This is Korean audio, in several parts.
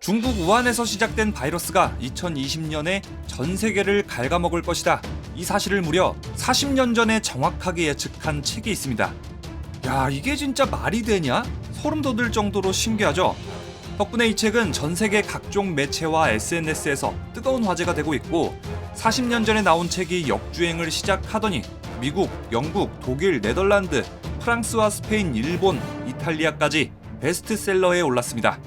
중국 우한에서 시작된 바이러스가 2020년에 전 세계를 갉아먹을 것이다. 이 사실을 무려 40년 전에 정확하게 예측한 책이 있습니다. 야, 이게 진짜 말이 되냐? 소름 돋을 정도로 신기하죠? 덕분에 이 책은 전 세계 각종 매체와 SNS에서 뜨거운 화제가 되고 있고 40년 전에 나온 책이 역주행을 시작하더니 미국, 영국, 독일, 네덜란드, 프랑스와 스페인, 일본, 이탈리아까지 베스트셀러에 올랐습니다.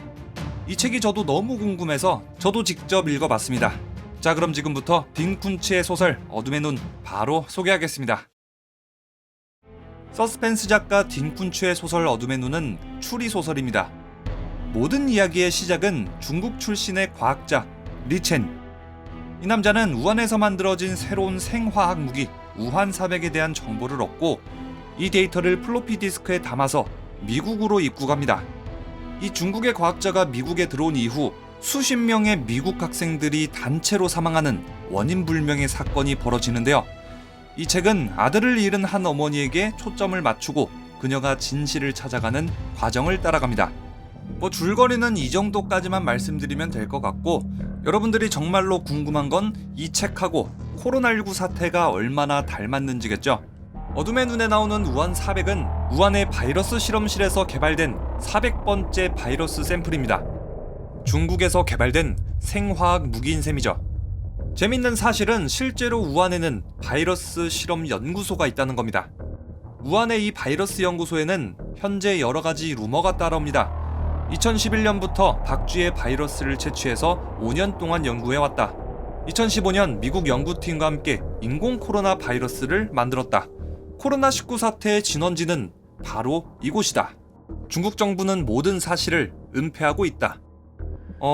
이 책이 저도 너무 궁금해서 저도 직접 읽어봤습니다. 자, 그럼 지금부터 딩쿤츠의 소설 어둠의 눈 바로 소개하겠습니다. 서스펜스 작가 딩쿤츠의 소설 어둠의 눈은 추리소설입니다. 모든 이야기의 시작은 중국 출신의 과학자 리첸. 이 남자는 우한에서 만들어진 새로운 생화학 무기 우한400에 대한 정보를 얻고 이 데이터를 플로피 디스크에 담아서 미국으로 입국합니다. 이 중국의 과학자가 미국에 들어온 이후 수십 명의 미국 학생들이 단체로 사망하는 원인불명의 사건이 벌어지는데요. 이 책은 아들을 잃은 한 어머니에게 초점을 맞추고 그녀가 진실을 찾아가는 과정을 따라갑니다. 줄거리는 이 정도까지만 말씀드리면 될 것 같고, 여러분들이 정말로 궁금한 건 이 책하고 코로나19 사태가 얼마나 닮았는지겠죠. 어둠의 눈에 나오는 우한400은 우한의 바이러스 실험실에서 개발된 400번째 바이러스 샘플입니다. 중국에서 개발된 생화학 무기인 셈이죠. 재밌는 사실은 실제로 우한에는 바이러스 실험 연구소가 있다는 겁니다. 우한의 이 바이러스 연구소에는 현재 여러 가지 루머가 따라옵니다. 2011년부터 박쥐의 바이러스를 채취해서 5년 동안 연구해왔다. 2015년 미국 연구팀과 함께 인공 코로나 바이러스를 만들었다. 코로나19 사태의 진원지는 바로 이곳이다. 중국 정부는 모든 사실을 은폐하고 있다.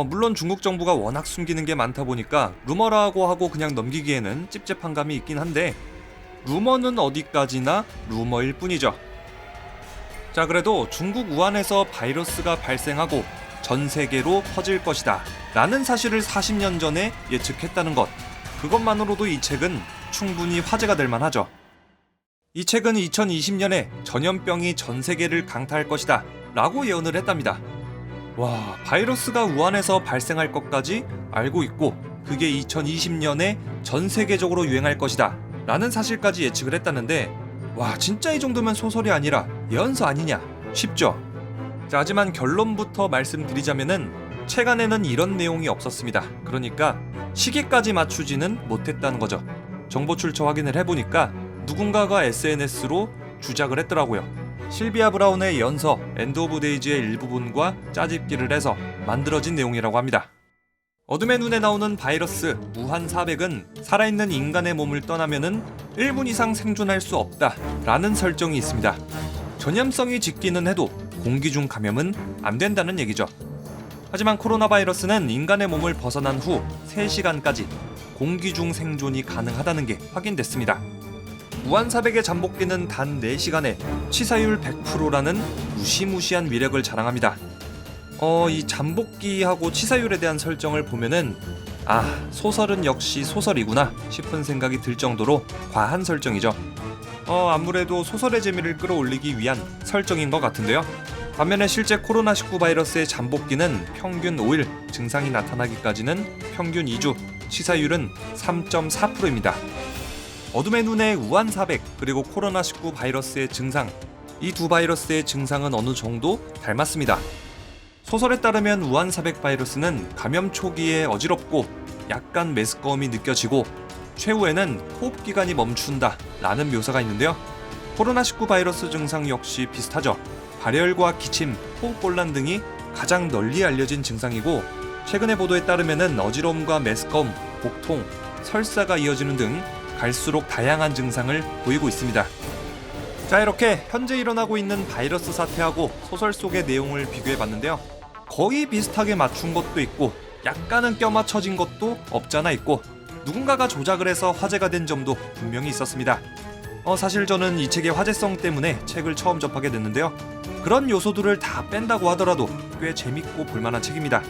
물론 중국 정부가 워낙 숨기는 게 많다 보니까 루머라고 하고 그냥 넘기기에는 찝찝한 감이 있긴 한데 루머는 어디까지나 루머일 뿐이죠. 자, 그래도 중국 우한에서 바이러스가 발생하고 전 세계로 퍼질 것이다 라는 사실을 40년 전에 예측했다는 것, 그것만으로도 이 책은 충분히 화제가 될 만하죠. 이 책은 2020년에 전염병이 전 세계를 강타할 것이다 라고 예언을 했답니다. 와, 바이러스가 우한에서 발생할 것까지 알고 있고 그게 2020년에 전 세계적으로 유행할 것이다 라는 사실까지 예측을 했다는데, 와, 진짜 이 정도면 소설이 아니라 예언서 아니냐 싶죠. 자, 하지만 결론부터 말씀드리자면은 책 안에는 이런 내용이 없었습니다. 그러니까 시기까지 맞추지는 못했다는 거죠. 정보 출처 확인을 해보니까 누군가가 SNS로 주작을 했더라고요. 실비아 브라운의 연서 엔드 오브 데이즈의 일부분과 짜집기를 해서 만들어진 내용이라고 합니다. 어둠의 눈에 나오는 바이러스 우한400은 살아있는 인간의 몸을 떠나면은 1분 이상 생존할 수 없다 라는 설정이 있습니다. 전염성이 짙기는 해도 공기 중 감염은 안 된다는 얘기죠. 하지만 코로나 바이러스는 인간의 몸을 벗어난 후 3시간까지 공기 중 생존이 가능하다는 게 확인됐습니다. 우한400의 잠복기는 단 4시간에 치사율 100%라는 무시무시한 위력을 자랑합니다. 이 잠복기하고 치사율에 대한 설정을 보면은 소설은 역시 소설이구나 싶은 생각이 들 정도로 과한 설정이죠. 아무래도 소설의 재미를 끌어올리기 위한 설정인 것 같은데요. 반면에 실제 코로나19 바이러스의 잠복기는 평균 5일, 증상이 나타나기까지는 평균 2주, 치사율은 3.4%입니다. 어둠의 눈의 우한400 그리고 코로나19 바이러스의 증상, 이 두 바이러스의 증상은 어느 정도 닮았습니다. 소설에 따르면 우한400 바이러스는 감염 초기에 어지럽고 약간 메스꺼움이 느껴지고 최후에는 호흡기관이 멈춘다 라는 묘사가 있는데요. 코로나19 바이러스 증상 역시 비슷하죠. 발열과 기침, 호흡곤란 등이 가장 널리 알려진 증상이고, 최근의 보도에 따르면 어지러움과 메스꺼움, 복통, 설사가 이어지는 등 갈수록 다양한 증상을 보이고 있습니다. 자, 이렇게 현재 일어나고 있는 바이러스 사태하고 소설 속의 내용을 비교해봤는데요. 거의 비슷하게 맞춘 것도 있고 약간은 껴맞춰진 것도 없잖아 있고 누군가가 조작을 해서 화제가 된 점도 분명히 있었습니다. 사실 저는 이 책의 화제성 때문에 책을 처음 접하게 됐는데요. 그런 요소들을 다 뺀다고 하더라도 꽤 재밌고 볼만한 책입니다.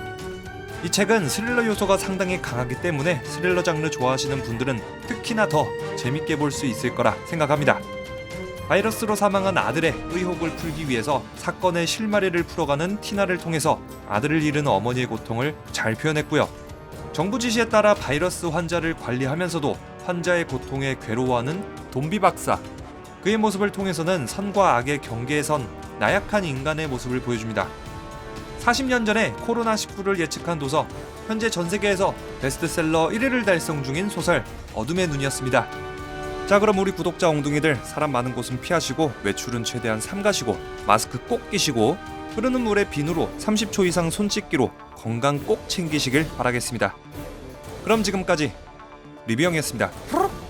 이 책은 스릴러 요소가 상당히 강하기 때문에 스릴러 장르 좋아하시는 분들은 특히나 더 재밌게 볼 수 있을 거라 생각합니다. 바이러스로 사망한 아들의 의혹을 풀기 위해서 사건의 실마리를 풀어가는 티나를 통해서 아들을 잃은 어머니의 고통을 잘 표현했고요. 정부 지시에 따라 바이러스 환자를 관리하면서도 환자의 고통에 괴로워하는 돈비 박사, 그의 모습을 통해서는 선과 악의 경계에 선 나약한 인간의 모습을 보여줍니다. 40년 전에 코로나19를 예측한 도서, 현재 전 세계에서 베스트셀러 1위를 달성 중인 소설 어둠의 눈이었습니다. 자, 그럼 우리 구독자 엉둥이들, 사람 많은 곳은 피하시고 외출은 최대한 삼가시고 마스크 꼭 끼시고 흐르는 물에 비누로 30초 이상 손 씻기로 건강 꼭 챙기시길 바라겠습니다. 그럼 지금까지 리뷰형이었습니다.